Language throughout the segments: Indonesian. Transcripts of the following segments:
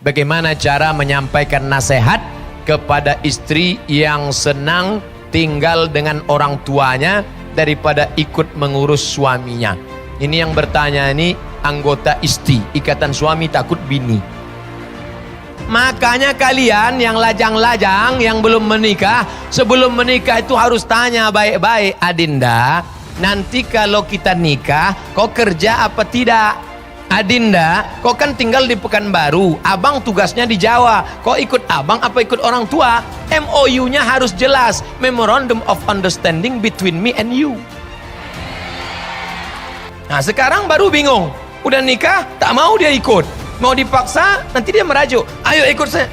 Bagaimana cara menyampaikan nasihat kepada istri yang senang tinggal dengan orang tuanya daripada ikut mengurus suaminya? Ini yang bertanya ini anggota istri, ikatan suami takut bini. Makanya kalian yang lajang-lajang, yang belum menikah, sebelum menikah itu harus tanya baik-baik, Adinda, nanti kalau kita nikah, kau kerja apa tidak? Adinda, kau kan tinggal di Pekanbaru, abang tugasnya di Jawa, kau ikut abang apa ikut orang tua? MOU-nya harus jelas, Memorandum of Understanding between me and you. Nah sekarang baru bingung, udah nikah tak mau dia ikut, mau dipaksa nanti dia merajuk, ayo ikut saya.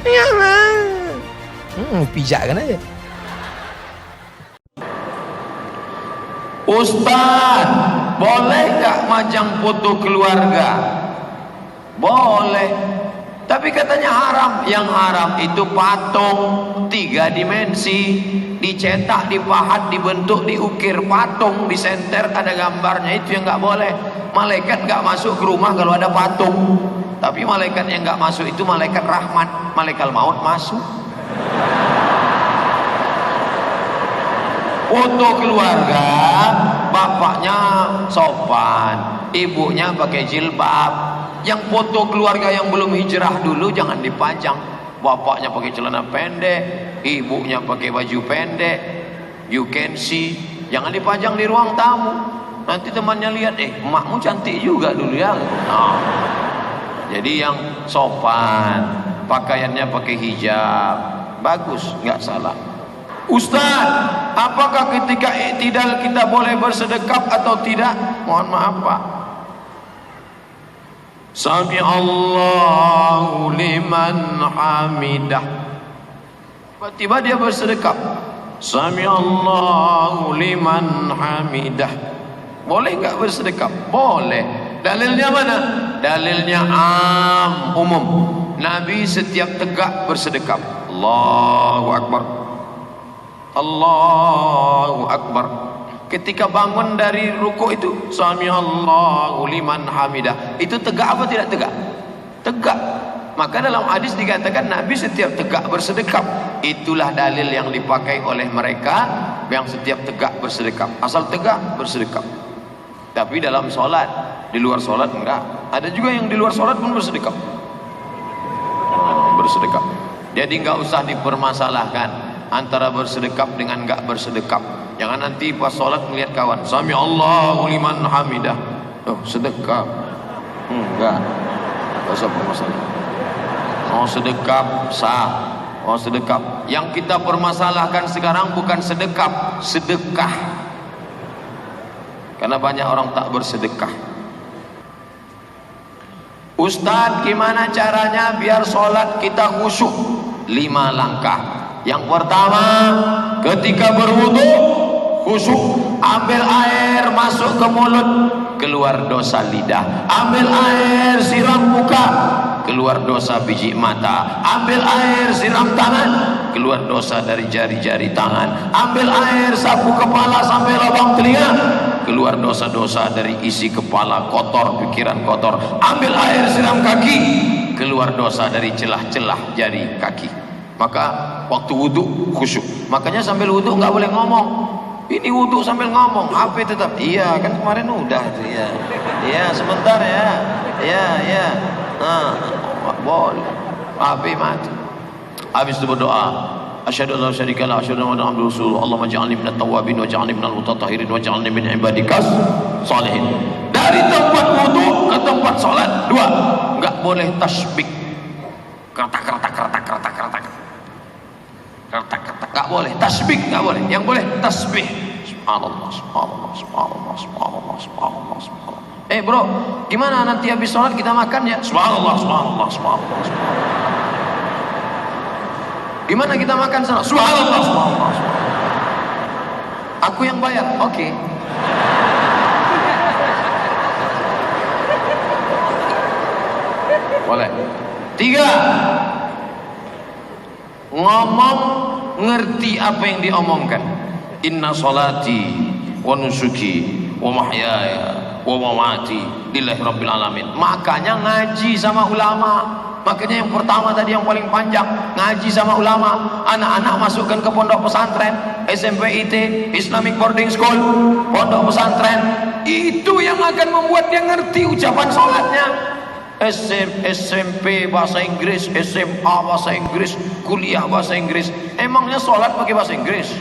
Pijak kan aja. Ustaz, boleh gak majang foto keluarga? Boleh, tapi katanya haram. Yang haram itu patung 3 dimensi, dicetak, dipahat, dibentuk, diukir patung, disenter ada gambarnya, itu yang gak boleh. Malaikat gak masuk ke rumah kalau ada patung, tapi malaikat yang gak masuk itu malaikat rahmat, malaikat maut masuk. Foto keluarga, bapaknya sopan, ibunya pakai jilbab. Yang foto keluarga yang belum hijrah dulu jangan dipajang. Bapaknya pakai celana pendek, ibunya pakai baju pendek, you can see. Jangan dipajang di ruang tamu. Nanti temannya lihat, emakmu cantik juga dulu ya. Nah, jadi yang sopan, pakaiannya pakai hijab, bagus, nggak salah. Ustaz, apakah ketika i'tidal kita boleh bersedekap atau tidak? Mohon maaf Pak. Sami Allahu liman hamidah. Tiba-tiba dia bersedekap. Sami Allahu liman hamidah. Boleh enggak bersedekap? Boleh. Dalilnya mana? Dalilnya umum. Nabi setiap tegak bersedekap. Allahu Akbar. Allahu Akbar. Ketika bangun dari ruku itu Sami Allahu liman hamidah, itu tegak apa tidak tegak? Tegak. Maka dalam hadis dikatakan Nabi setiap tegak bersedekap. Itulah dalil yang dipakai oleh mereka yang setiap tegak bersedekap. Asal tegak bersedekap. Tapi dalam solat, di luar solat enggak. Ada juga yang di luar solat pun bersedekap. Bersedekap. Jadi enggak usah dipermasalahkan antara bersedekap dengan enggak bersedekap. Jangan nanti pas sholat melihat kawan, Sami Allahu liman hamidah, sedekap. Enggak usah bermasalah. Mau sedekap sah, mau sedekap. Yang kita permasalahkan sekarang bukan sedekap, sedekah. Karena banyak orang tak bersedekah. Ustadz, gimana caranya biar sholat kita khusyuk? 5 langkah. Yang pertama, ketika berwudu khusyuk, ambil air masuk ke mulut, keluar dosa lidah. Ambil air siram muka, keluar dosa biji mata. Ambil air siram tangan, keluar dosa dari jari-jari tangan. Ambil air sapu kepala sampai lubang telinga, keluar dosa-dosa dari isi kepala kotor, pikiran kotor. Ambil air siram kaki, keluar dosa dari celah-celah jari kaki. Maka waktu wudhu khusyuk. Makanya sambil wudhu nggak boleh ngomong. Ini wudhu sambil ngomong, HP tetap. Iya kan kemarin udah tuh ya. Iya sebentar ya. Iya. Boleh. HP mati. Habis itu berdoa. Asyhadu an la syarika la asyhadu anna Muhammadar Rasulullah. Allahumma ij'alni minat tawwabin waj'alni minal mutatahhirin waj'alni min ibadikas sholihin. Dari tempat wudhu ke tempat salat 2. Enggak boleh tasbih. Kertak. Enggak boleh tasbih, enggak boleh. Yang boleh tasbih. Subhanallah, subhanallah, subhanallah, subhanallah, subhanallah, subhanallah. Bro, gimana nanti habis sholat kita makan ya? Subhanallah, subhanallah, subhanallah, subhanallah. Gimana kita makan sholat? Subhanallah, subhanallah, subhanallah. Aku yang bayar, oke. Boleh. 3. Ngomong ngerti apa yang diomongkan. Inna salati wa nusuki wa mahyaya wa mamati lillahi rabbil alamin. Makanya ngaji sama ulama. Makanya yang pertama tadi yang paling panjang, ngaji sama ulama. Anak-anak masukkan ke pondok pesantren, SMP IT, Islamic Boarding School, pondok pesantren. Itu yang akan membuat dia ngerti ucapan sholatnya. SMP bahasa Inggris, SMA bahasa Inggris, kuliah bahasa Inggris. Emangnya sholat pakai bahasa Inggris?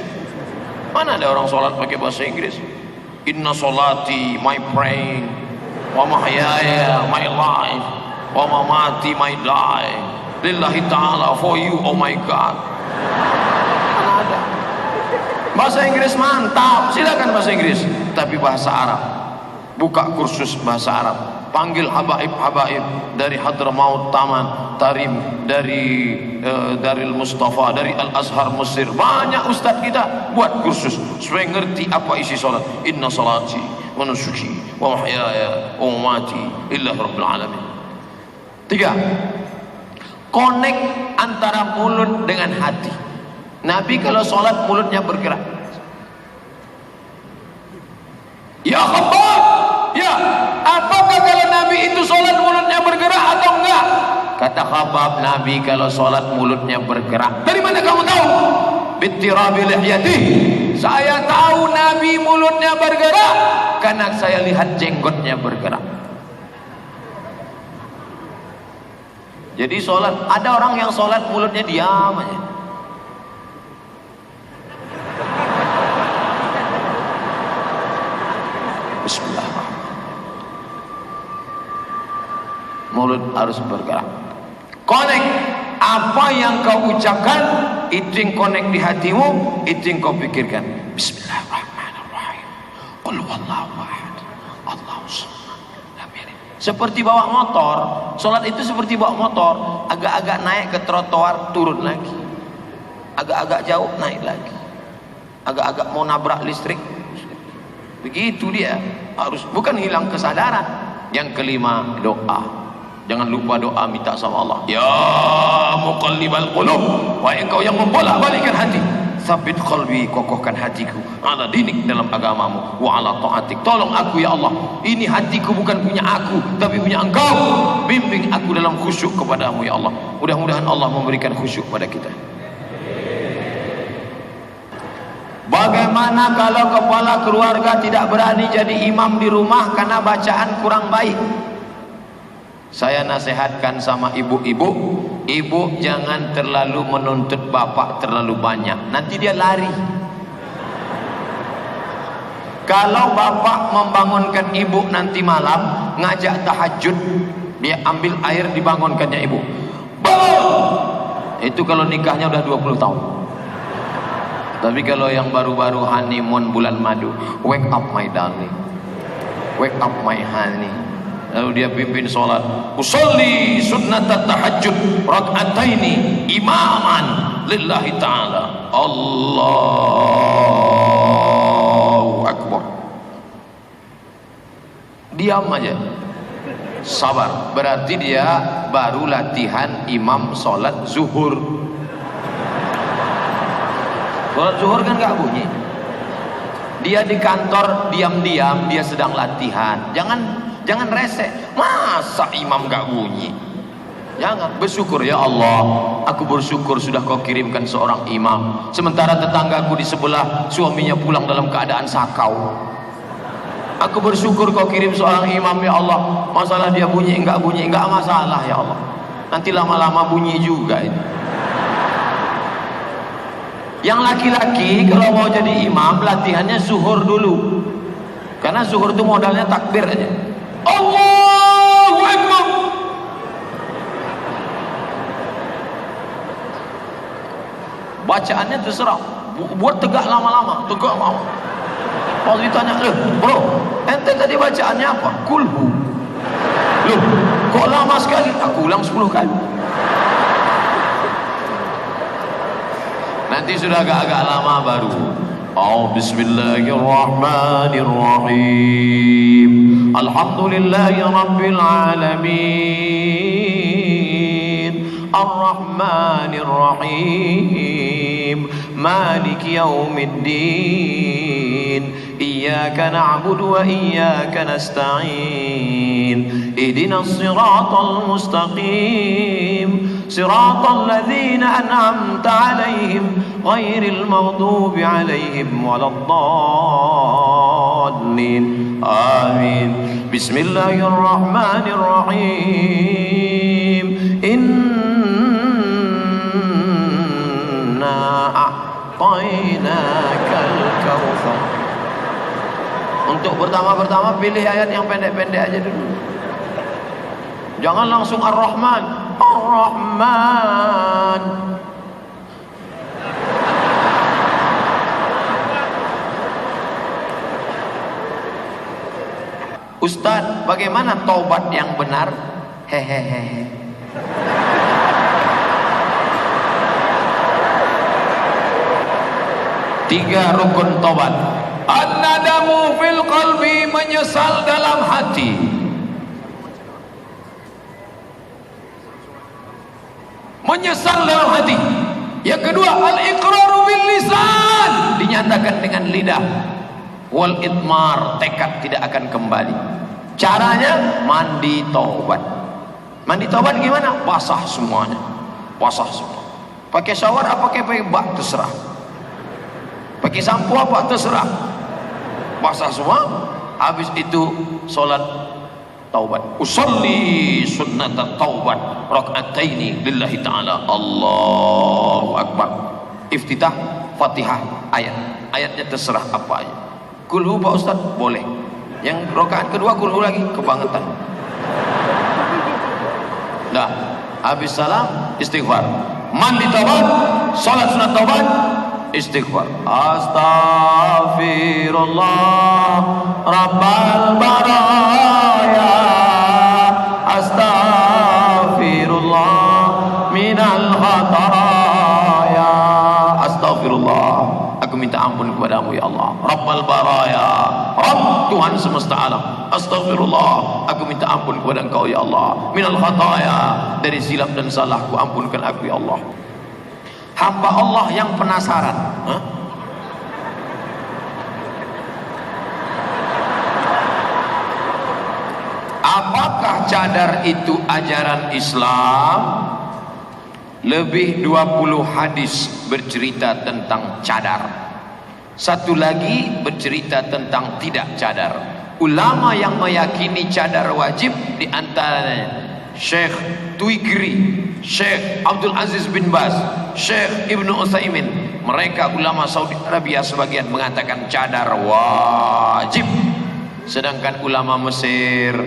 Mana ada orang sholat pakai bahasa Inggris? Inna sholati, my praying, wa mahyaya, my life, wa mamati, my die, lillahi ta'ala, for you, oh my God. Mana ada? Bahasa Inggris mantap, silakan bahasa Inggris, tapi bahasa Arab. Buka kursus bahasa Arab, panggil habaib-habaib dari Hadramaut Taman, Tarim, dari Daril Mustafa, dari Al-Azhar Mesir. Banyak ustadz kita buat kursus supaya ngerti apa isi salat. Inna salati wa nusuki wa mahyaya wa mamati lillahi rabbil alamin. 3. Connect antara mulut dengan hati. Nabi kalau salat mulutnya bergerak. Ya khabar, ya, apakah kalau Nabi itu sholat mulutnya bergerak atau enggak? Kata Khabab, Nabi kalau sholat mulutnya bergerak. Dari mana kamu tahu? Bittirabi lihyati. Saya tahu Nabi mulutnya bergerak karena saya lihat jenggotnya bergerak. Jadi sholat, ada orang yang sholat mulutnya diam aja. Bismillahirrahmanirrahim. Mulut harus bergerak. Connect apa yang kau ucapkan, itu yang connect di hatimu, itu yang kau pikirkan. Bismillahirrahmanirrahim. Qul huwallahu ahad, Allahus samad. Seperti bawa motor, sholat itu seperti bawa motor, agak-agak naik ke trotoar, turun lagi, agak-agak jauh naik lagi, agak-agak mau nabrak listrik. Begitu dia, harus bukan hilang kesadaran. Yang kelima, doa. Jangan lupa doa, minta sama Allah. Ya muqallibal qulub, wahai engkau yang membolak-balikkan hati, sabit qalbi, kokohkan hatiku ala dinik, dalam agamamu, wa ala ta'atik. Tolong aku ya Allah, ini hatiku bukan punya aku tapi punya engkau. Bimbing aku dalam khusyuk kepadamu ya Allah. Mudah-mudahan Allah memberikan khusyuk pada kita. Bagaimana kalau kepala keluarga tidak berani jadi imam di rumah karena bacaan kurang baik? Saya nasihatkan sama ibu-ibu, ibu jangan terlalu menuntut bapak terlalu banyak, nanti dia lari. Kalau bapak membangunkan ibu nanti malam ngajak tahajud, dia ambil air dibangunkannya ibu, bangun. Itu kalau nikahnya udah 20 tahun. Tapi kalau yang baru-baru honeymoon bulan madu, wake up my darling, wake up my honey. Lalu dia pimpin sholat, usolli sunnatat tahajud rak'ataini imaman lillahi ta'ala. Allahu akbar. Diam aja, sabar. Berarti dia baru latihan imam sholat zuhur. Sholat zuhur kan gak bunyi. Dia di kantor diam-diam, dia sedang latihan. Jangan rese. Masa imam gak bunyi? Jangan. Bersyukur ya Allah, aku bersyukur sudah kau kirimkan seorang imam. Sementara tetanggaku di sebelah suaminya pulang dalam keadaan sakau. Aku bersyukur kau kirim seorang imam ya Allah. Masalah dia bunyi enggak masalah ya Allah. Nanti lama-lama bunyi juga ini. Yang laki-laki kalau mau jadi imam latihannya zuhur dulu, karena zuhur itu modalnya takbir aja. Allahu Akbar. Bacaannya terserah, buat tegak lama-lama, tegak lama. Kalau ditanya, bro, ente tadi bacaannya apa? Kulhu. Loh, kok lama sekali? Aku ulang 10 kali. Nanti sudah agak-agak lama baru. Oh, bismillahirrahmanirrahim. Alhamdulillahi rabbil alamin. Ar-Rahmanir-Rahim. Maliki yaumiddin. iyyaka na'budu wa iyyaka nasta'in ihdinas siratal mustaqim siratal ladzina an'amta 'alaihim ghairil maghdubi 'alaihim waladdallin amin. Bismillahirrahmanirrahim. A'tainakal kautsar. Untuk pertama-pertama pilih ayat yang pendek-pendek aja dulu. Jangan langsung Ar-Rahman. Ar-Rahman. Ustaz, bagaimana taubat yang benar? Hehehe. Tiga rukun taubat. An-nadamu fil qalbi, menyesal dalam hati. Menyesal dalam hati. Yang kedua, al-iqraru bil lisan, dinyatakan dengan lidah. Wal itmar, tekad tidak akan kembali. Caranya mandi taubat. Mandi taubat gimana? Basah semuanya. Basah semua. Pakai shower apa pakai bak terserah. Pakai sampo apa terserah. Basah semua. Habis itu solat taubat. Usolli sunnat taubat raka'ataini lillahi ta'ala. Allahu akbar. Iftitah Fatihah ayat. Ayatnya terserah apa aja. Kulhu Pak Ustaz? Boleh. Yang rakaat kedua kulhu lagi, kebangetan. Dah, habis salam istighfar. Mandi taubat, salat sunat taubat, istighfar. Astaghfirullah Rabbal baraya, astaghfirullah minal khataya. Astaghfirullah, aku minta ampun kepadamu ya Allah. Rabbal baraya, Rabb Tuhan semesta alam. Astaghfirullah, aku minta ampun kepada Engkau ya Allah. Minal khataya, dari silap dan salahku, ampunkan aku ya Allah. Hamba Allah yang penasaran, apakah cadar itu ajaran Islam? Lebih 20 hadis bercerita tentang cadar. Satu lagi bercerita tentang tidak cadar. Ulama yang meyakini cadar wajib diantaranya Syekh Tuikri, Syekh Abdul Aziz bin Baz, Syekh Ibnu Utsaimin. Mereka ulama Saudi Arabia sebagian mengatakan cadar wajib. Sedangkan ulama Mesir,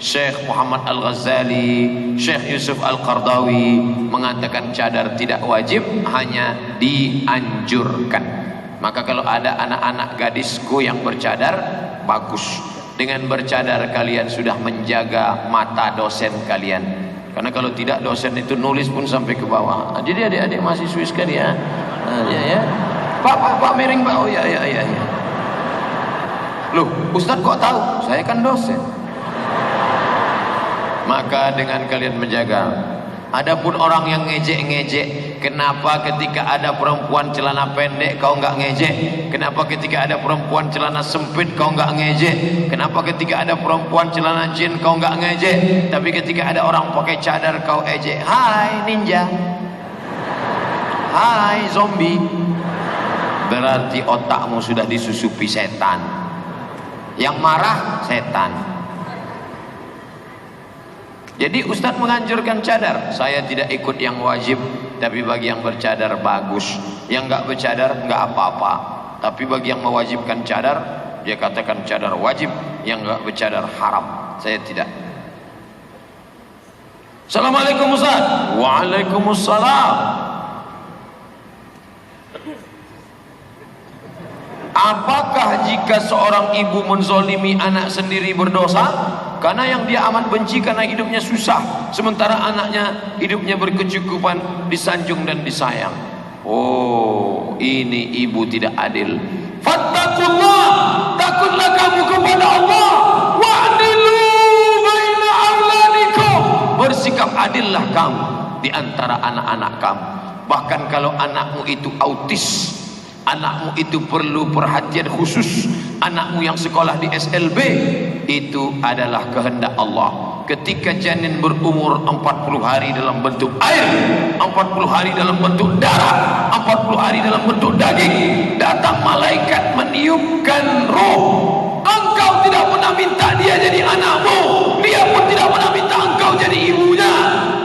Syekh Muhammad Al-Ghazali, Syekh Yusuf Al-Qardawi mengatakan cadar tidak wajib, hanya dianjurkan. Maka kalau ada anak-anak gadisku yang bercadar, bagus. Dengan bercadar kalian sudah menjaga mata dosen kalian. Karena kalau tidak, dosen itu nulis pun sampai ke bawah. Jadi adik-adik mahasiswi sekalian, ya. Pak miring Pak. Oh ya. Loh, Ustaz kok tahu? Saya kan dosen. Maka dengan kalian menjaga. Adapun orang yang ngejek-ngejek, kenapa ketika ada perempuan celana pendek kau enggak ngejek? Kenapa ketika ada perempuan celana sempit kau enggak ngejek? Kenapa ketika ada perempuan celana jin kau enggak ngejek? Tapi ketika ada orang pakai cadar kau ejek. Hai ninja, hai zombie. Berarti otakmu sudah disusupi setan. Yang marah setan. Jadi Ustadz menganjurkan cadar. Saya tidak ikut yang wajib, tapi bagi yang bercadar bagus. Yang enggak bercadar enggak apa-apa. Tapi bagi yang mewajibkan cadar, dia katakan cadar wajib. Yang enggak bercadar haram. Saya tidak. Assalamualaikum Ustaz. Waalaikumsalam. Apakah jika seorang ibu menzolimi anak sendiri berdosa? Karena yang dia amat benci karena hidupnya susah, sementara anaknya hidupnya berkecukupan, disanjung dan disayang. Oh, ini ibu tidak adil. Fattaqullah, takutlah kamu kepada Allah. Wa'dilu baina auladikum, bersikap adillah kamu di antara anak-anak kamu. Bahkan kalau anakmu itu autis, anakmu itu perlu perhatian khusus, anakmu yang sekolah di SLB, itu adalah kehendak Allah. Ketika janin berumur 40 hari dalam bentuk air, 40 hari dalam bentuk darah, 40 hari dalam bentuk daging, datang malaikat meniupkan roh. Engkau tidak pernah minta dia jadi anakmu, dia pun tidak pernah minta engkau jadi ibunya.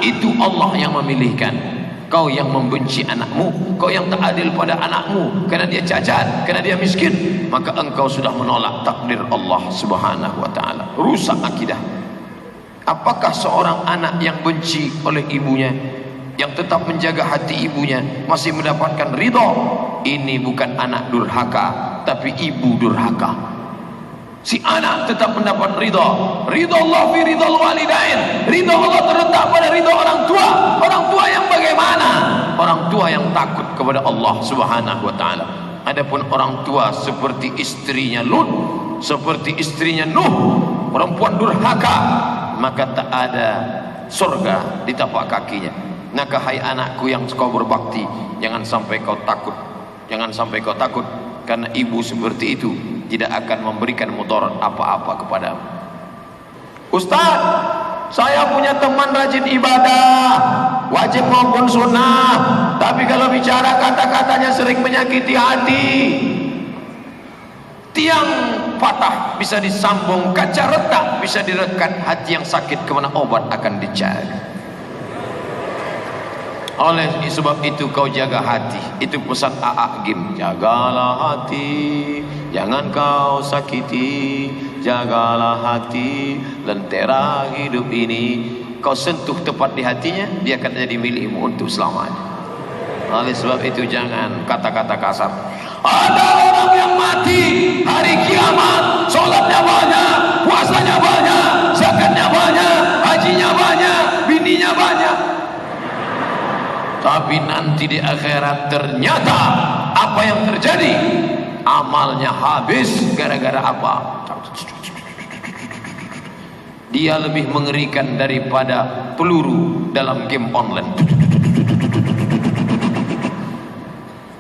Itu Allah yang memilihkan. Kau yang membenci anakmu, kau yang tak adil pada anakmu karena dia cacat, karena dia miskin, maka engkau sudah menolak takdir Allah Subhanahu wa taala. Rusak akidah. Apakah seorang anak yang benci oleh ibunya, yang tetap menjaga hati ibunya, masih mendapatkan ridha? Ini bukan anak durhaka, tapi ibu durhaka. Si anak tetap mendapat ridha. Ridha Allah fi ridhal walidain. Ridha Allah terletak pada ridha orang tua. Orang tua yang bagaimana? Orang tua yang takut kepada Allah Subhanahu wa taala. Adapun orang tua seperti istrinya Lut, seperti istrinya Nuh, perempuan durhaka, maka tak ada surga di tapak kakinya. Maka hai anakku yang kau berbakti, jangan sampai kau takut. Jangan sampai kau takut, karena ibu seperti itu tidak akan memberikan mudarat apa-apa kepadamu. Ustaz, saya punya teman rajin ibadah, wajib maupun sunnah, tapi kalau bicara kata-katanya sering menyakiti hati. Tiang patah bisa disambung, kaca retak bisa direkat, hati yang sakit kemana obat akan dicari. Oleh sebab itu kau jaga hati. Itu pesan A.A. Gim. Jagalah hati, jangan kau sakiti. Jagalah hati, lentera hidup ini. Kau sentuh tepat di hatinya, dia akan jadi milikmu untuk selamanya. Oleh sebab itu jangan kata-kata kasar. Ada orang yang mati hari kiamat, sholatnya banyak, puasanya banyak, zakatnya banyak, hajinya banyak, bininya banyak, tapi nanti di akhirat ternyata apa yang terjadi? Amalnya habis gara-gara apa? Dia lebih mengerikan daripada peluru dalam game online.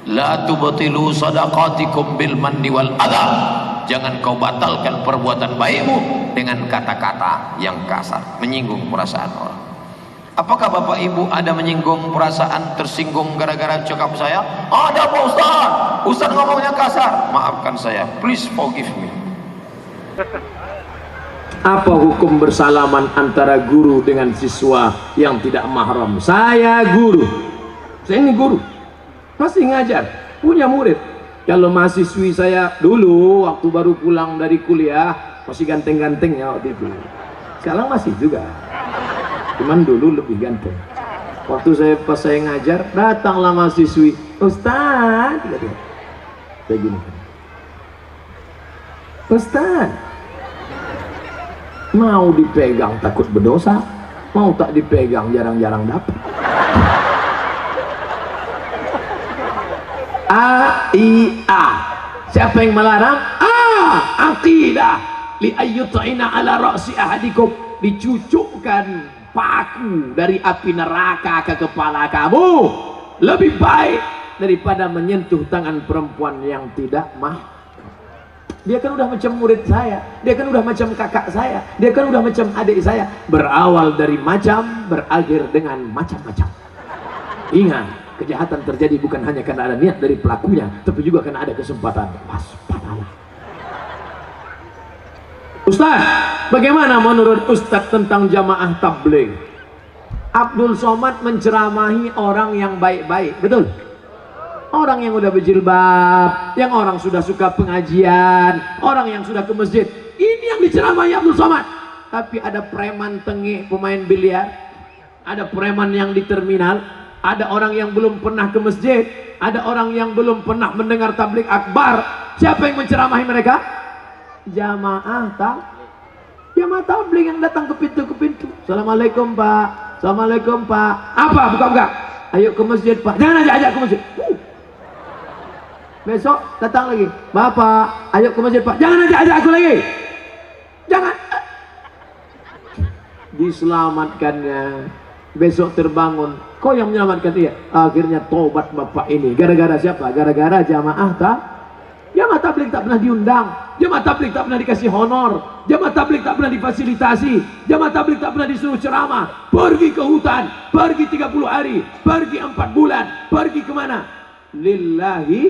La tubtilu sadaqatikum bil manni wal adha. Jangan kau batalkan perbuatan baikmu dengan kata-kata yang kasar, menyinggung perasaan orang. Apakah Bapak Ibu ada menyinggung perasaan, tersinggung gara-gara cakap saya? Ada Pak Ustaz. Ustaz ngomongnya kasar. Maafkan saya. Please forgive me. Apa hukum bersalaman antara guru dengan siswa yang tidak mahram? Saya guru. Saya ini guru. Masih ngajar. Punya murid. Kalau mahasiswi saya dulu waktu baru pulang dari kuliah masih ganteng-gantengnya waktu itu. Sekarang masih juga. Cuman dulu lebih ganteng. Waktu pas saya ngajar, datanglah mahasiswi, Ustaz, saya gini, Ustaz, mau dipegang takut berdosa, mau tak dipegang jarang-jarang dapat. A. Siapa yang melarang? Aqidah li ayyut'ina ala ra'si ahadikum, dicucukkan paku dari api neraka ke kepala kamu lebih baik daripada menyentuh tangan perempuan yang tidak mahram. Dia kan udah macam murid saya, dia kan udah macam kakak saya, dia kan udah macam adik saya. Berawal dari macam, berakhir dengan macam-macam. Ingat, kejahatan terjadi bukan hanya karena ada niat dari pelakunya, tapi juga karena ada kesempatan. Waspadalah. Ustaz, bagaimana menurut Ustaz tentang jamaah tabligh? Abdul Somad menceramahi orang yang baik-baik, betul? Orang yang udah berjilbab, yang orang sudah suka pengajian, orang yang sudah ke masjid. Ini yang diceramahi Abdul Somad. Tapi ada preman tengik pemain biliar, ada preman yang di terminal, ada orang yang belum pernah ke masjid, ada orang yang belum pernah mendengar tabligh akbar. Siapa yang menceramahi mereka? Jamaah tabligh yang datang ke pintu. Assalamualaikum Pak, Assalamualaikum Pak. Apa? Buka. Ayo ke masjid Pak. Jangan ajak ke masjid. Besok datang lagi, Bapak, ayo ke masjid Pak. Jangan ajak aku lagi. Jangan. Diselamatkannya besok terbangun, kau yang menyelamatkan dia. Akhirnya tobat bapak ini. Gara-gara siapa? Gara-gara jamaah jamaah tabligh tak pernah diundang, jamaah tabligh tak pernah dikasih honor, jamaah tabligh tak pernah difasilitasi, jamaah tabligh tak pernah disuruh ceramah, pergi ke hutan, pergi 30 hari, pergi 4 bulan, pergi kemana? Lillahi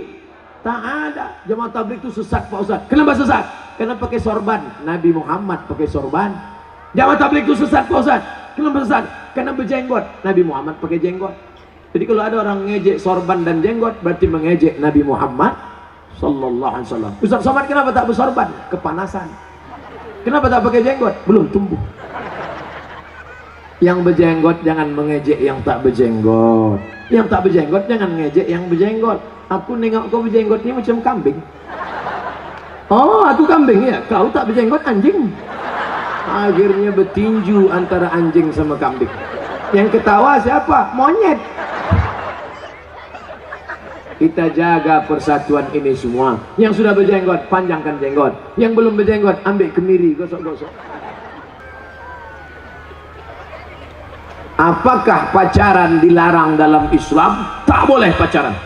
ta'ala. Jamaah tabligh itu sesat Pak Ustaz. Kenapa sesat? Karena pakai sorban. Nabi Muhammad pakai sorban. Jamaah tabligh itu sesat Pak Ustaz. Kenapa sesat? Karena berjenggot. Nabi Muhammad pakai jenggot. Jadi kalau ada orang ngejek sorban dan jenggot, berarti mengejek Nabi Muhammad sallallahu alaihi wasallam. Ustaz Somad kenapa tak bersorban? Kepanasan. Kenapa tak pakai jenggot? Belum tumbuh. Yang berjenggot jangan mengejek yang tak berjenggot. Yang tak berjenggot jangan ngejek yang berjenggot. Aku nengok kau berjenggot ini macam kambing. Oh, aku kambing ya. Kau tak berjenggot anjing. Akhirnya bertinju antara anjing sama kambing. Yang ketawa siapa? Monyet. Kita jaga persatuan ini semua. Yang sudah berjenggot, panjangkan jenggot. Yang belum berjenggot, ambil kemiri, gosok-gosok. Apakah pacaran dilarang dalam Islam? Tak boleh pacaran.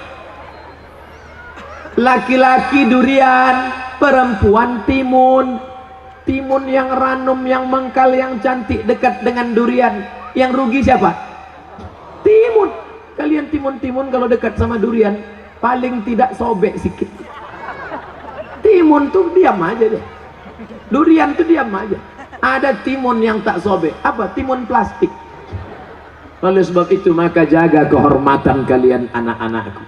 Laki-laki durian, perempuan timun. Timun yang ranum, yang mengkal, yang cantik dekat dengan durian. Yang rugi siapa? Timun. Kalian timun-timun kalau dekat sama durian, paling tidak sobek sikit. Timun tuh diam aja deh. Durian tuh diam aja. Ada timun yang tak sobek. Apa? Timun plastik. Oleh sebab itu maka jaga kehormatan kalian anak-anakku.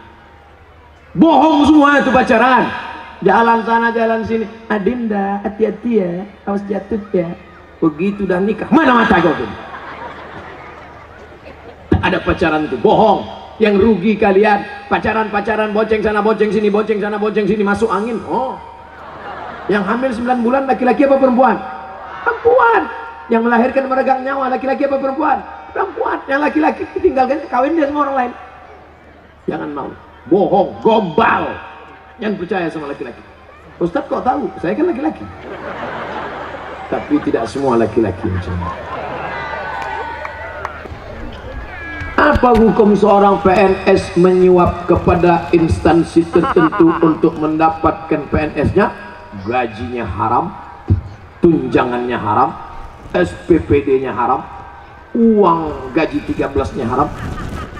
Bohong semua itu pacaran. Jalan sana jalan sini. Adinda hati-hati ya, awas jatuh ya. Begitu dah nikah, mana mata kau tuh? Ada pacaran itu bohong. Yang rugi kalian pacaran-pacaran, bonceng sana bonceng sini, bonceng sana bonceng sini, masuk angin. Oh, yang hamil 9 bulan laki-laki apa perempuan? Perempuan. Yang melahirkan meregang nyawa laki-laki apa perempuan? Perempuan. Yang laki-laki ditinggalkan kawin dia sama orang lain. Jangan mau. Bohong, gombal. Jangan percaya sama laki-laki. Ustaz kok tahu? Saya kan laki-laki. Tapi tidak semua laki-laki macam ini. Apa hukum seorang PNS menyuap kepada instansi tertentu untuk mendapatkan PNS-nya? Gajinya haram, tunjangannya haram, SPPD-nya haram, uang gaji 13-nya haram.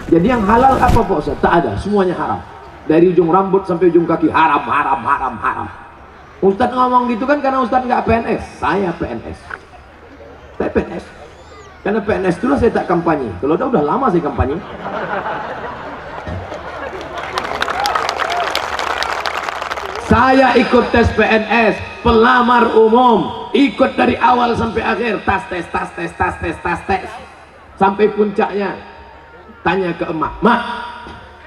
Jadi yang halal apa Pak Ustaz? Tak ada, semuanya haram. Dari ujung rambut sampai ujung kaki haram, haram, haram, haram. Ustaz ngomong gitu kan karena Ustaz nggak PNS. Saya PNS. Saya PNS. Karena PNS itulah saya tak kampanye. Kalau udah lama saya kampanye. Saya ikut tes PNS, pelamar umum, ikut dari awal sampai akhir, tas tes, tas tes, tas tes, tas tes, sampai puncaknya. Tanya ke emak, mak,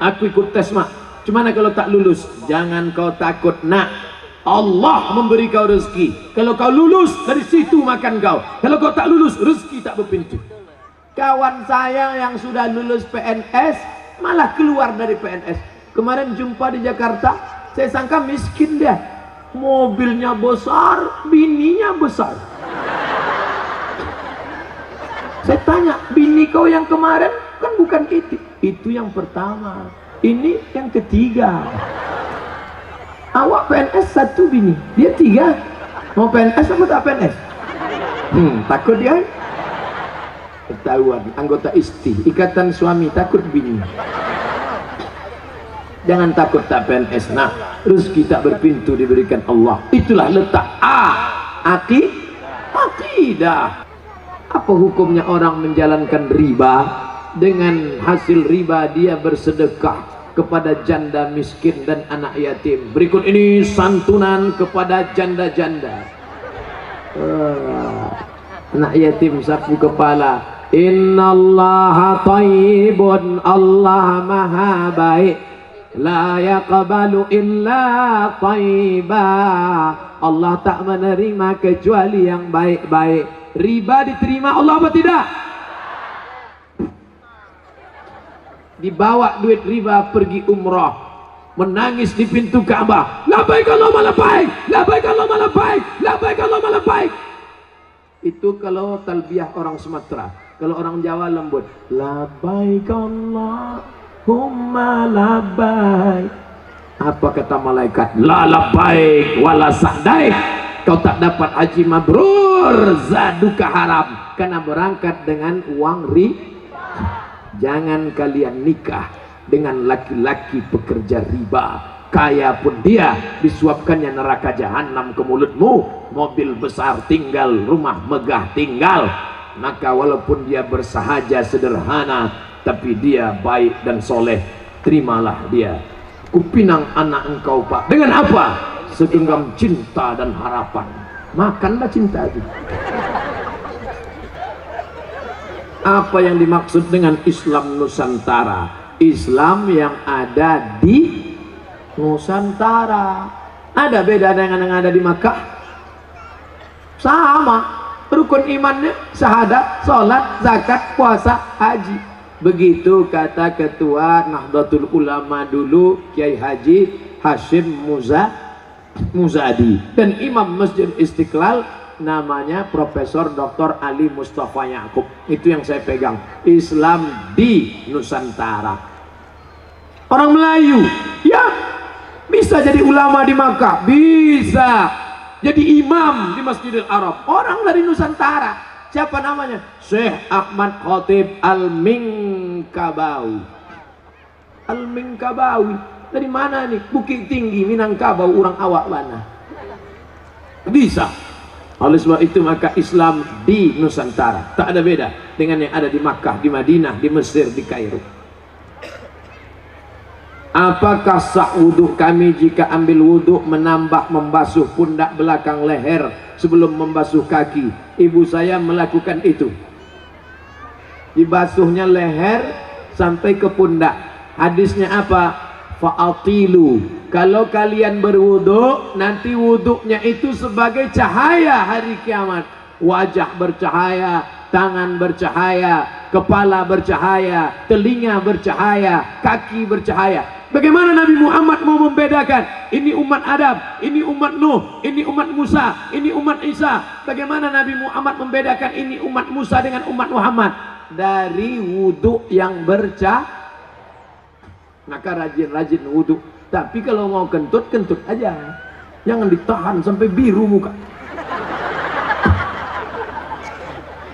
aku ikut tes mak. Gimana kalau tak lulus? Jangan kau takut nak. Allah memberi kau rezeki. Kalau kau lulus, dari situ makan kau. Kalau kau tak lulus, rezeki tak berpintu. Kawan saya yang sudah lulus PNS malah keluar dari PNS. Kemarin jumpa di Jakarta, saya sangka miskin dia. Mobilnya besar, bininya besar. Saya tanya, bini kau yang kemarin kan bukan itu. Itu yang pertama. Ini yang ketiga. Awak PNS 1 bini, dia 3. Mau PNS apa tak PNS? Takut dia? Ketahuan, anggota ISTI, Ikatan Suami Takut Bini. Jangan takut tak PNS. Nah, rezeki tak berpintu diberikan Allah. Itulah letak akidah. Apa hukumnya orang menjalankan riba? Dengan hasil riba dia bersedekah kepada janda miskin dan anak yatim. Berikut ini santunan kepada janda-janda. Anak yatim sapu kepala. Innallaha thayyibun, Allah maha baik. La yaqbalu illa thayyiba. Allah tak menerima kecuali yang baik-baik. Riba diterima Allah apa tidak? Dibawa duit riba pergi umrah, menangis di pintu Ka'bah, labbaik Allahumma labbaik, labbaik Allahumma labbaik, labbaik Allahumma labbaik. Itu kalau talbiyah orang Sumatera. Kalau orang Jawa lembut. Labbaik Allahumma labbaik. Apa kata malaikat? La labbaik wala sa'daik. Kau tak dapat haji mabrur, zaduka haram, karena berangkat dengan uang Jangan kalian nikah dengan laki-laki pekerja riba. Kaya pun dia, disuapkannya neraka jahanam ke mulutmu. Mobil besar tinggal, rumah megah tinggal. Maka walaupun dia bersahaja sederhana, tapi dia baik dan soleh, terimalah dia. Kupinang anak engkau Pak. Dengan apa? Segenggam cinta dan harapan. Makanlah cinta itu. Apa yang dimaksud dengan Islam Nusantara? Islam yang ada di Nusantara. Ada beda dengan yang ada di Makkah? Sama. Rukun imannya syahadat, sholat, zakat, puasa, haji. Begitu kata ketua Nahdlatul Ulama dulu, Kiai Haji Hashim Muzadi, dan Imam Masjid Istiqlal namanya Profesor Dr. Ali Mustafa Yaakob. Itu yang saya pegang. Islam di Nusantara. Orang Melayu ya bisa jadi ulama di Makkah, bisa jadi imam di Masjidil Arab. Orang dari Nusantara. Siapa namanya? Syekh Ahmad Khatib Al-Minkabawi. Al-Minkabawi dari mana nih? Bukit Tinggi, Minangkabau, orang awak mana? Bisa. Oleh sebab itu maka Islam di Nusantara tak ada beda dengan yang ada di Makkah, di Madinah, di Mesir, di Kairo. Apakah sah wudhu kami jika ambil wudhu menambah membasuh pundak belakang leher sebelum membasuh kaki? Ibu saya melakukan itu. Dibasuhnya leher sampai ke pundak. Hadisnya apa? Fa'atilu. Kalau kalian berwudhu, nanti wudhunya itu sebagai cahaya hari kiamat. Wajah bercahaya, tangan bercahaya, kepala bercahaya, telinga bercahaya, kaki bercahaya. Bagaimana Nabi Muhammad mau membedakan? Ini umat Adam, ini umat Nuh, ini umat Musa, ini umat Isa. Bagaimana Nabi Muhammad membedakan ini umat Musa dengan umat Muhammad? Dari wudhu yang bercahaya. Maka rajin-rajin wudhu. Tapi kalau mau kentut, kentut aja. Jangan ditahan sampai biru muka.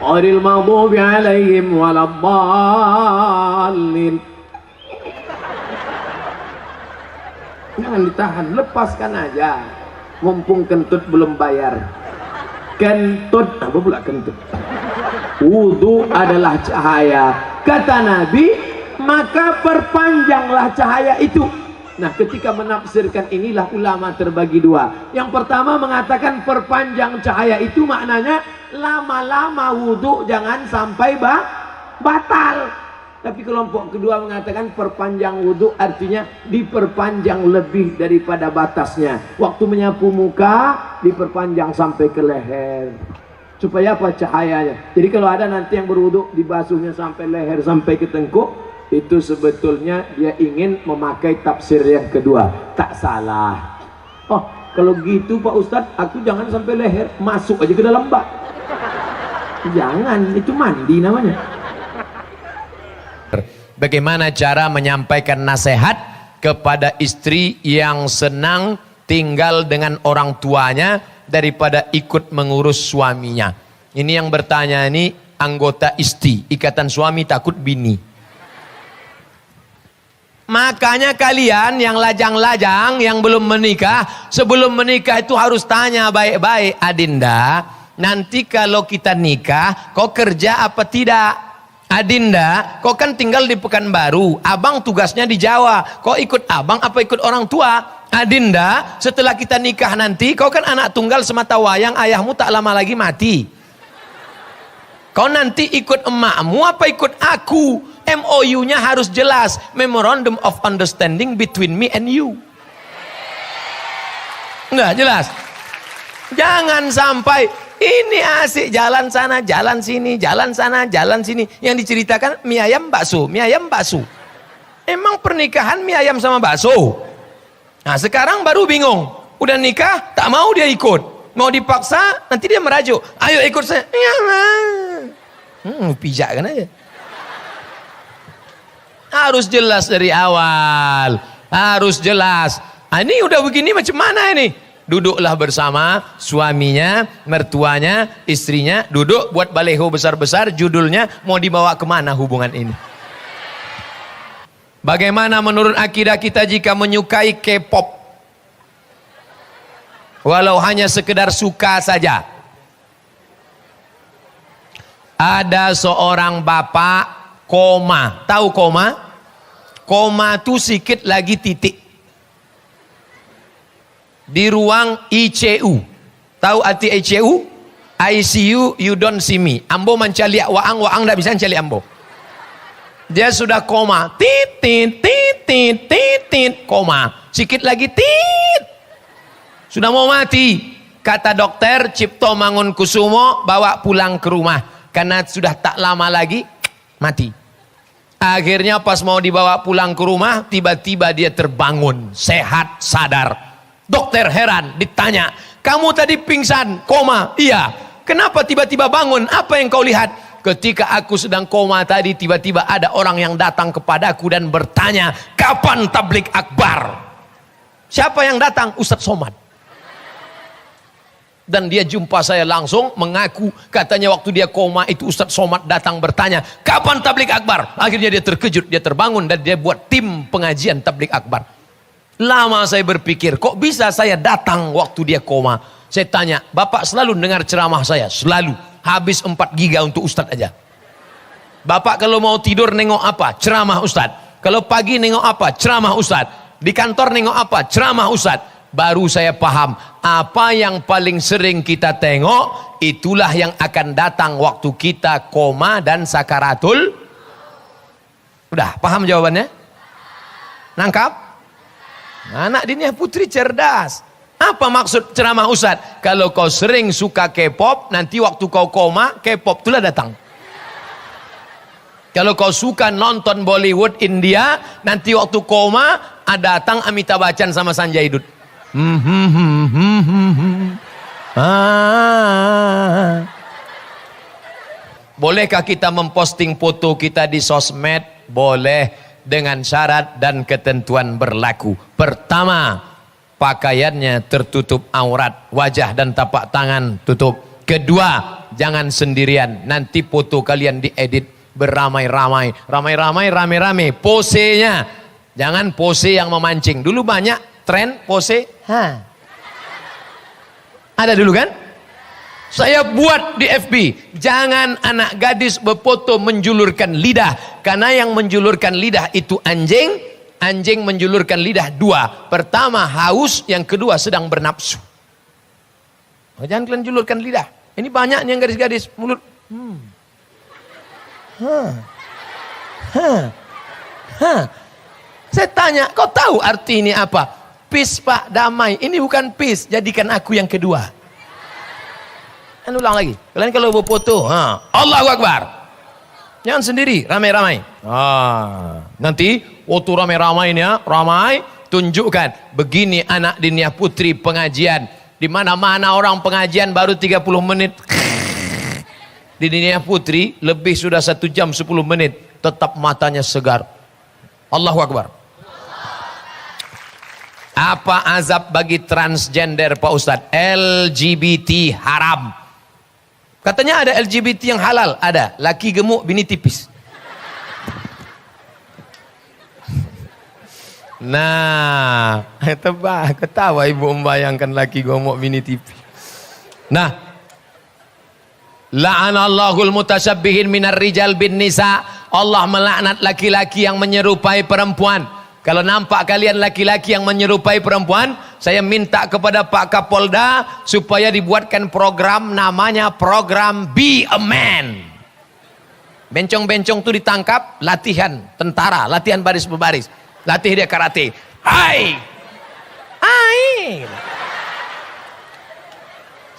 Ghairil maghdubi alaihim waladdallin. Jangan ditahan, lepaskan aja. Mumpung kentut belum bayar. Kentut, apa pula kentut? Wudhu adalah cahaya. Kata Nabi, maka perpanjanglah cahaya itu. Nah, ketika menafsirkan inilah ulama terbagi dua. Yang pertama mengatakan perpanjang cahaya itu maknanya lama-lama wudhu jangan sampai batal. Tapi kelompok kedua mengatakan perpanjang wudhu artinya diperpanjang lebih daripada batasnya. Waktu menyapu muka diperpanjang sampai ke leher. Supaya apa? Cahayanya. Jadi kalau ada nanti yang berwudhu dibasuhnya sampai leher sampai ke tengkuk, itu sebetulnya dia ingin memakai tafsir yang kedua. Tak salah. Oh, kalau gitu Pak Ustadz, aku jangan sampai leher, masuk aja ke dalam bak. Jangan, itu mandi namanya. Bagaimana cara menyampaikan nasihat kepada istri yang senang tinggal dengan orang tuanya daripada ikut mengurus suaminya? Ini yang bertanya ini anggota ISTI, Ikatan Suami Takut Bini. Makanya kalian yang lajang-lajang yang belum menikah, sebelum menikah itu harus tanya baik-baik, Adinda, nanti kalau kita nikah kau kerja apa tidak? Adinda, kau kan tinggal di Pekanbaru, abang tugasnya di Jawa, kau ikut abang apa ikut orang tua? Adinda, setelah kita nikah nanti kau kan anak tunggal semata wayang, ayahmu tak lama lagi mati. Kau nanti ikut emakmu apa ikut aku? MOU-nya harus jelas, Memorandum of Understanding between me and you. Enggak jelas. Jangan sampai ini asik jalan sana, jalan sini, jalan sana, jalan sini. Yang diceritakan mie ayam bakso, mie ayam bakso. Emang pernikahan mie ayam sama bakso? Nah sekarang baru bingung. Udah nikah, tak mau dia ikut. Mau dipaksa, nanti dia merajuk. Ayo ikut saya. Pijakkan aja. Harus jelas dari awal. Harus jelas. Ini udah begini macam mana ini? Duduklah bersama suaminya, mertuanya, istrinya. Duduk buat baleho besar-besar. Judulnya mau dibawa kemana hubungan ini? Bagaimana menurut akidah kita jika menyukai K-pop? Walau hanya sekedar suka saja. Ada seorang bapak koma. Tahu koma? Koma itu sikit lagi titik. Di ruang ICU. Tahu arti ICU? ICU, you don't see me. Ambo mencaliak waang, waang tak bisa mencaliak ambo. Dia sudah koma. Titit, titit, titit. Koma. Sikit lagi tit. Sudah mau mati. Kata dokter Cipto Mangunkusumo, bawa pulang ke rumah. Karena sudah tak lama lagi mati. Akhirnya pas mau dibawa pulang ke rumah, tiba-tiba dia terbangun, sehat, sadar. Dokter heran, ditanya, kamu tadi pingsan, koma? Iya. Kenapa tiba-tiba bangun? Apa yang kau lihat? Ketika aku sedang koma tadi, tiba-tiba ada orang yang datang kepadaku dan bertanya, kapan tablik akbar? Siapa yang datang? Ustadz Somad. Dan dia jumpa saya langsung, mengaku katanya waktu dia koma itu Ustadz Somad datang bertanya, kapan tablik akbar? Akhirnya dia terkejut, dia terbangun dan dia buat tim pengajian tablik akbar. Lama saya berpikir, kok bisa saya datang waktu dia koma? Saya tanya, Bapak selalu dengar ceramah saya? Selalu. Habis 4 giga untuk Ustadz aja. Bapak kalau mau tidur nengok apa? Ceramah Ustadz. Kalau pagi nengok apa? Ceramah Ustadz. Di kantor nengok apa? Ceramah Ustadz. Baru saya paham, apa yang paling sering kita tengok, itulah yang akan datang waktu kita koma dan sakaratul. Udah, paham jawabannya? Nangkap? Anak Dinia Putri cerdas. Apa maksud ceramah Ustadz? Kalau kau sering suka K-pop, nanti waktu kau koma, K-pop itulah datang. Kalau kau suka nonton Bollywood India, nanti waktu koma, datang Amitabh Bachchan sama Sanjay Dutt. Bolehkah kita memposting foto kita di sosmed? Boleh, dengan syarat dan ketentuan berlaku. Pertama, pakaiannya tertutup aurat, wajah dan tapak tangan tutup. Kedua, jangan sendirian, nanti foto kalian diedit beramai-ramai, ramai-ramai, rame-rame. Posenya jangan pose yang memancing. Dulu banyak tren pose, ada dulu kan? Saya buat di FB, jangan anak gadis berfoto menjulurkan lidah, karena yang menjulurkan lidah itu anjing. Anjing menjulurkan lidah 2. Pertama haus, yang kedua sedang bernafsu. Jangan kalian julurkan lidah. Ini banyak yang gadis-gadis mulut. Saya tanya, kau tahu arti ini apa? Peace Pak, damai. Ini bukan peace, jadikan aku yang kedua. Dan ulang lagi. Kalian kalau berfoto, Allahu Akbar. Jangan sendiri, ramai-ramai. Nanti foto ramai-ramai ini ya, ramai. Tunjukkan, begini anak Dinia Putri pengajian. Di mana-mana orang pengajian baru 30 menit. Di Dinia Putri lebih sudah 1 jam 10 menit. Tetap matanya segar. Allahu Akbar. Apa azab bagi transgender Pak Ustadz? LGBT haram. Katanya ada LGBT yang halal. Ada. Laki gemuk, bini tipis. Nah, tebak, ketawa ibu membayangkan laki gemuk, bini tipis. Nah, la'anallahul mutashabbihin minar rijal bin nisa. Allah melaknat laki-laki yang menyerupai perempuan. Kalau nampak kalian laki-laki yang menyerupai perempuan, saya minta kepada Pak Kapolda supaya dibuatkan program namanya program Be a Man. Bencong-bencong itu ditangkap, latihan tentara, latihan baris berbaris, latih dia karate. Hai, hai.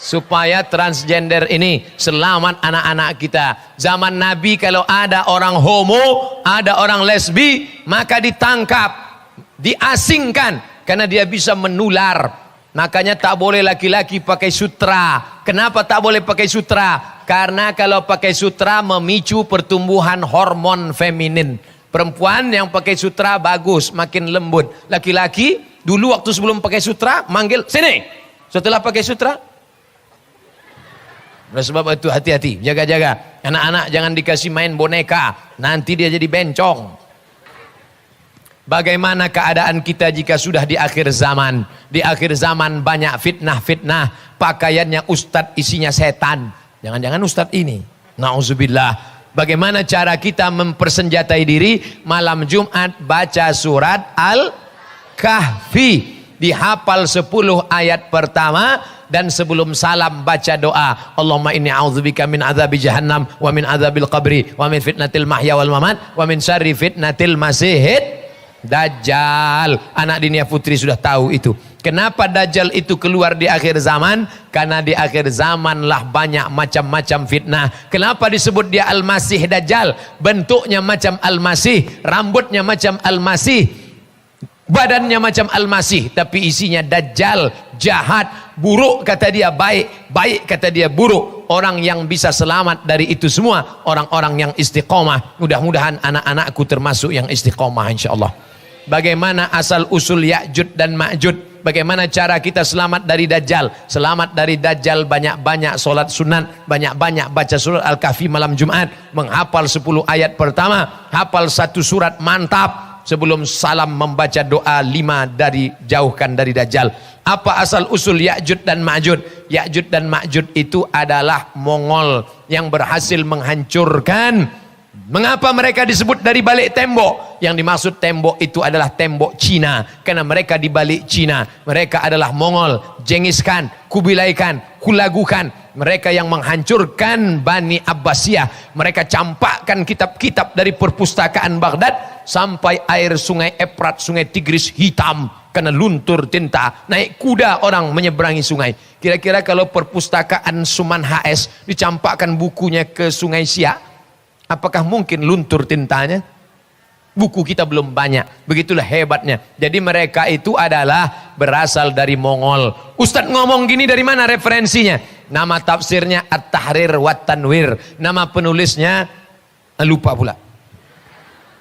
Supaya transgender ini selamat anak-anak kita. Zaman Nabi kalau ada orang homo, ada orang lesbi, maka ditangkap, diasingkan karena dia bisa menular. Makanya tak boleh laki-laki pakai sutra, Kenapa tak boleh pakai sutra? Karena kalau pakai sutra memicu pertumbuhan hormon feminin. Perempuan yang pakai sutra bagus, makin lembut. Laki-laki dulu waktu sebelum pakai sutra manggil sini. Setelah pakai sutra, oleh sebab itu hati-hati, jaga-jaga. Anak-anak jangan dikasih main boneka, nanti dia jadi bencong. Bagaimana keadaan kita jika sudah di akhir zaman? Di akhir zaman banyak fitnah-fitnah. Pakaiannya ustadz isinya setan. Jangan-jangan ustadz ini. Na'udzubillah. Bagaimana cara kita mempersenjatai diri? Malam Jumat baca surat Al-Kahfi. Dihafal 10 ayat pertama. Dan sebelum salam baca doa. Allahumma inni a'udzubika min adzabi jahannam. Wa min adzabil qabri. Wa min fitnatil mahya wal mamat. Wa min syarri fitnatil masihid Dajjal. Anak Dinia Putri sudah tahu itu. Kenapa Dajjal itu keluar di akhir zaman? Karena di akhir zaman lah banyak macam-macam fitnah. Kenapa disebut dia Al-Masih Dajjal? Bentuknya macam Al-Masih, rambutnya macam Al-Masih, badannya macam Al-Masih, tapi isinya Dajjal, jahat, buruk kata dia baik, baik kata dia buruk. Orang yang bisa selamat dari itu semua orang-orang yang istiqomah. Mudah-mudahan anak-anakku termasuk yang istiqomah insyaallah. Bagaimana asal usul Ya'jud dan Ma'jud? Bagaimana cara kita selamat dari Dajjal? Selamat dari Dajjal banyak-banyak solat sunat, banyak-banyak baca surat Al-Kahfi malam Jumat, menghafal 10 ayat pertama, hafal 1 surat mantap. Sebelum salam membaca doa 5 dari jauhkan dari Dajjal. Apa asal usul Ya'jud dan Ma'jud? Ya'jud dan Ma'jud itu adalah Mongol yang berhasil menghancurkan. Mengapa mereka disebut dari balik tembok? Yang dimaksud tembok itu adalah tembok Cina. Karena mereka di balik Cina. Mereka adalah Mongol, Genghis Khan, Kubilai Khan, Hulagu Khan. Mereka yang menghancurkan Bani Abbasiyah. Mereka campakkan kitab-kitab dari perpustakaan Baghdad sampai air sungai Efrat, sungai Tigris hitam karena luntur tinta. Naik kuda orang menyeberangi sungai. Kira-kira kalau perpustakaan Suman HS dicampakkan bukunya ke sungai Siak, apakah mungkin luntur tintanya? Buku kita belum banyak. Begitulah hebatnya. Jadi mereka itu adalah berasal dari Mongol. Ustadz ngomong gini dari mana referensinya? Nama tafsirnya At-Tahrir wa Tanwir. Nama penulisnya lupa pula.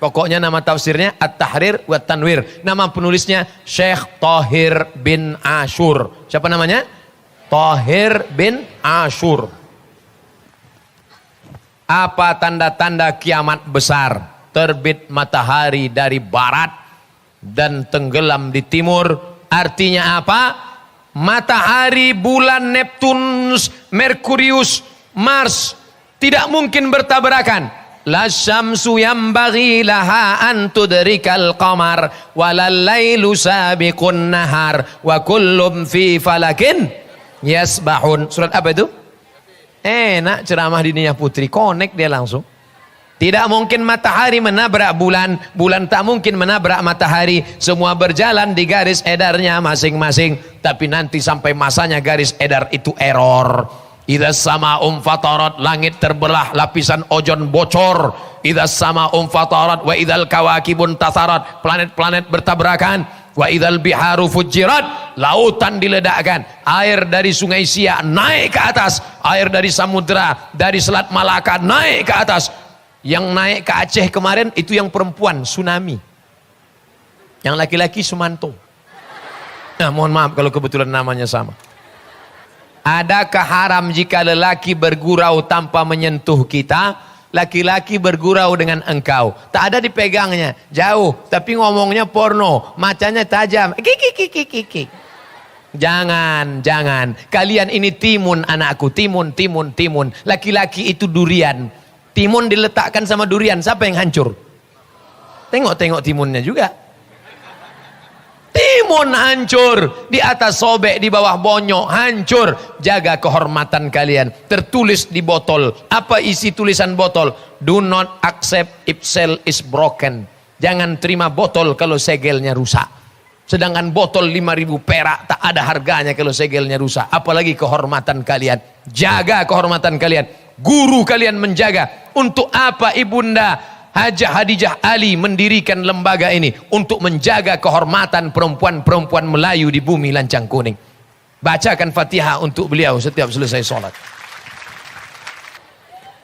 Pokoknya nama tafsirnya At-Tahrir wa Tanwir. Nama penulisnya Syekh Thahir bin Ashur. Siapa namanya? Thahir bin Ashur. Apa tanda-tanda kiamat besar? Terbit matahari dari barat dan tenggelam di timur. Artinya apa? Matahari, bulan, Neptunus, Merkurius, Mars tidak mungkin bertabrakan. La syamsu yambaghi laha an tudrikal qamar walal lailu sabiqun nahar wa kullum fi falakin yasbahun. Surat apa itu? Enak ceramah Dinia Putri, connect dia langsung. Tidak mungkin matahari menabrak bulan, bulan tak mungkin menabrak matahari. Semua berjalan di garis edarnya masing-masing. Tapi nanti sampai masanya garis edar itu error. Idza sama'um fatarat, langit terbelah, lapisan ozon bocor. Idza sama'um fatarat wa idzal kawakibun tatharat, planet-planet bertabrakan. Wa idzal biharu fujirat, lautan diledakkan. Air dari sungai Siak naik ke atas, air dari samudra, dari Selat Malaka naik ke atas. Yang naik ke Aceh kemarin itu yang perempuan, tsunami. Yang laki-laki Sumanto. Nah, mohon maaf kalau kebetulan namanya sama. Adakah haram jika lelaki bergurau tanpa menyentuh kita? Laki-laki bergurau dengan engkau, tak ada dipegangnya, jauh, tapi ngomongnya porno, matanya tajam, kiki. Jangan. Kalian ini timun anakku, timun. Laki-laki itu durian. Timun diletakkan sama durian, siapa yang hancur? Tengok timunnya juga. Timun hancur, di atas sobek, di bawah bonyok, hancur. Jaga kehormatan kalian. Tertulis di botol. Apa isi tulisan botol? Do not accept if shell is broken. Jangan terima botol kalau segelnya rusak. Sedangkan botol 5.000 perak tak ada harganya kalau segelnya rusak. Apalagi kehormatan kalian. Jaga kehormatan kalian. Guru kalian menjaga. Untuk apa Ibunda Hajah Hadijah Ali mendirikan lembaga ini? Untuk menjaga kehormatan perempuan-perempuan Melayu di bumi lancang kuning. Bacakan Fatihah untuk beliau setiap selesai sholat.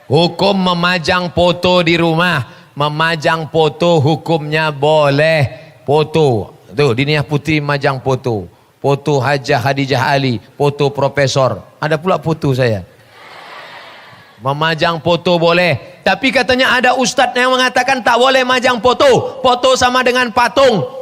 Hukum memajang foto di rumah. Memajang foto hukumnya boleh. Foto. Tuh, Diniyah Putri majang foto. Foto Hajah Khadijah Ali. Foto profesor. Ada pula foto saya. Memajang foto boleh. Tapi katanya ada ustadz yang mengatakan tak boleh majang foto. Foto sama dengan patung.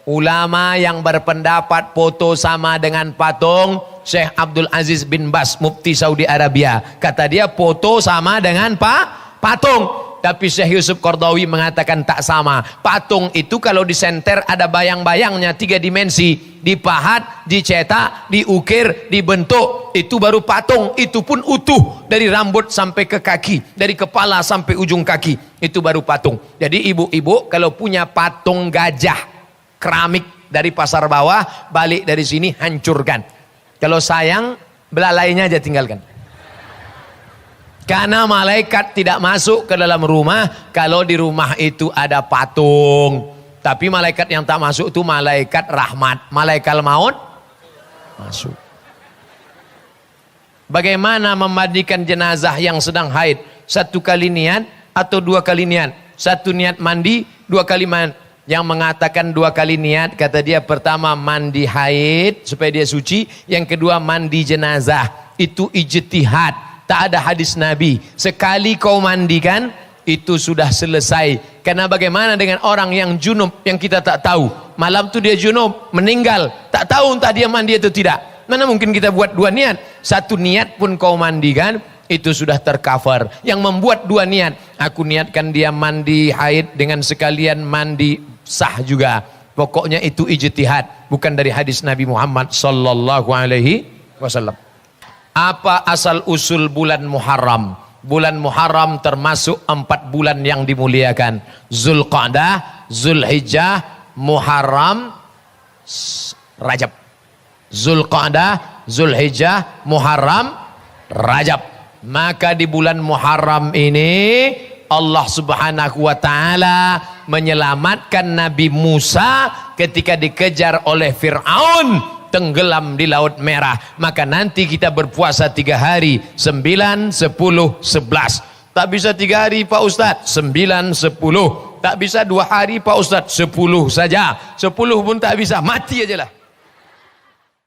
Ulama yang berpendapat foto sama dengan patung, Syekh Abdul Aziz bin Bas, Mufti Saudi Arabia. Kata dia foto sama dengan patung. Tapi Syekh Yusuf Qardawi mengatakan tak sama. Patung itu kalau disenter ada bayang-bayangnya 3 dimensi. Dipahat, dicetak, diukir, dibentuk. Itu baru patung. Itu pun utuh. Dari rambut sampai ke kaki. Dari kepala sampai ujung kaki. Itu baru patung. Jadi ibu-ibu kalau punya patung gajah keramik dari pasar bawah, balik dari sini hancurkan. Kalau sayang, belalainya aja tinggalkan. Karena malaikat tidak masuk ke dalam rumah kalau di rumah itu ada patung. Tapi malaikat yang tak masuk itu malaikat rahmat. Malaikat maut masuk. Bagaimana memandikan jenazah yang sedang haid? 1 kali niat atau 2 kali niat? 1 niat mandi, 2 kali mandi. Yang mengatakan 2 kali niat, kata dia pertama mandi haid supaya dia suci, yang kedua mandi jenazah. Itu ijtihad, tak ada hadis Nabi. Sekali kau mandikan itu sudah selesai. Karena bagaimana dengan orang yang junub yang kita tak tahu, malam tu dia junub meninggal, tak tahu entah dia mandi atau tidak. Mana mungkin kita buat 2 niat? 1 niat pun kau mandikan, itu sudah tercover. Yang membuat 2 niat, aku niatkan dia mandi haid dengan sekalian mandi sah juga. Pokoknya itu ijtihad, bukan dari hadis Nabi Muhammad sallallahu alaihi wasallam. Apa asal usul bulan Muharram? Bulan Muharram termasuk 4 bulan yang dimuliakan. Zulqa'dah, Zulhijjah, Muharram, Rajab. Zulqa'dah, Zulhijjah, Muharram, Rajab. Maka di bulan Muharram ini Allah Subhanahu wa taala menyelamatkan Nabi Musa ketika dikejar oleh Fir'aun, tenggelam di Laut Merah. Maka nanti kita berpuasa 3 hari, 9, 10, 11. Tak bisa 3 hari Pak Ustadz, 9, 10. Tak bisa 2 hari Pak Ustadz, 10 saja. 10 pun tak bisa, mati aja lah.